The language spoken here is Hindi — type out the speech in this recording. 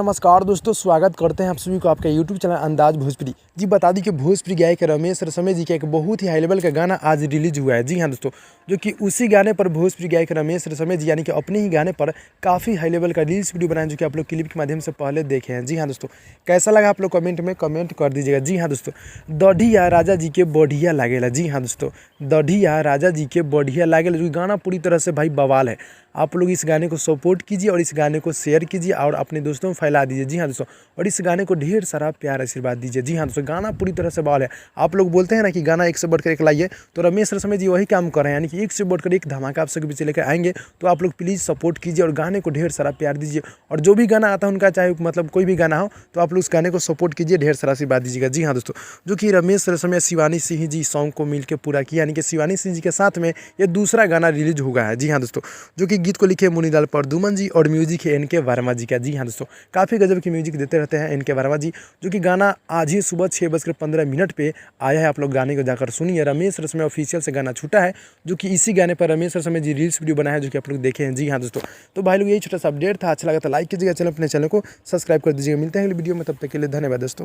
नमस्कार दोस्तों, स्वागत करते हैं आप सभी को आपका यूट्यूब चैनल अंदाज भोजपुरी। जी बता दी कि भोजपुरी गायक रमेश रसमे जी का एक बहुत ही हाई लेवल का गाना आज रिलीज हुआ है। जी हाँ दोस्तों, जो कि उसी गाने पर भोजपुरी गायक रमेश रसमे जी यानी कि अपने ही गाने पर काफ़ी हाई लेवल का रील्स वीडियो बनाए, जो कि आप लोग क्लिप के माध्यम से पहले देखे हैं। जी हाँ दोस्तों, कैसा लगा आप लोग कमेंट में कमेंट कर दीजिएगा। जी हाँ दोस्तों, दढ़िया राजा जी के बढ़िया लागेला। जी हाँ दोस्तों, दढ़िया राजा जी के बढ़िया लागेला, जो गाना पूरी तरह से भाई बवाल है। आप लोग इस गाने को सपोर्ट कीजिए और इस गाने को शेयर कीजिए और अपने दोस्तों में फैला दीजिए। जी हाँ दोस्तों, और इस गाने को ढेर सारा प्यार आशीर्वाद दीजिए। जी हाँ दोस्तों, गाना पूरी तरह से बवाल है। आप लोग बोलते हैं ना कि गाना एक से बढ़कर एक लाइए, तो रमेश रसमे जी वही काम कर रहे हैं, यानी कि एक से बढ़कर एक धमाका आप सबके पीछे लेकर आएंगे। तो आप लोग प्लीज़ सपोर्ट कीजिए और गाने को ढेर सारा प्यार दीजिए। और जो भी गाना आता है उनका, चाहे मतलब कोई भी गाना हो, तो आप लोग उस गाने को सपोर्ट कीजिए, ढेर सारा आशीर्वाद दीजिएगा। जी हाँ दोस्तों, जो कि रमेश रसमे शिवानी सिंह जी सॉन्ग को मिलकर पूरा किया, यानी कि शिवानी सिंह जी के साथ में ये दूसरा गाना रिलीज हुआ है। जी हाँ दोस्तों, जो कि गीत को लिखे मुनीलाल परदुमन जी और म्यूजिक है एन के वर्मा जी का। जी हाँ दोस्तों, काफ़ी गजब की म्यूजिक देते रहते हैं एन के वर्मा जी, जो कि गाना आज ही सुबह 6:15 पे आया है। आप लोग गाने को जाकर सुनिए। रमेश रसमे ऑफिशियल से गाना छूटा है, जो कि इसी गाने पर रमेश रसमे जी रील्स वीडियो बनाया है, जो कि आप लोग देखे हैं। जी हाँ दोस्तों, तो भाई लोग यही छोटा सा अपडेट था। अच्छा लगा तो लाइक कीजिएगा, चैनल अपने चैनल को सब्सक्राइब कर दीजिएगा। मिलते हैं अगली वीडियो में, तब तक के लिए धन्यवाद दोस्तों।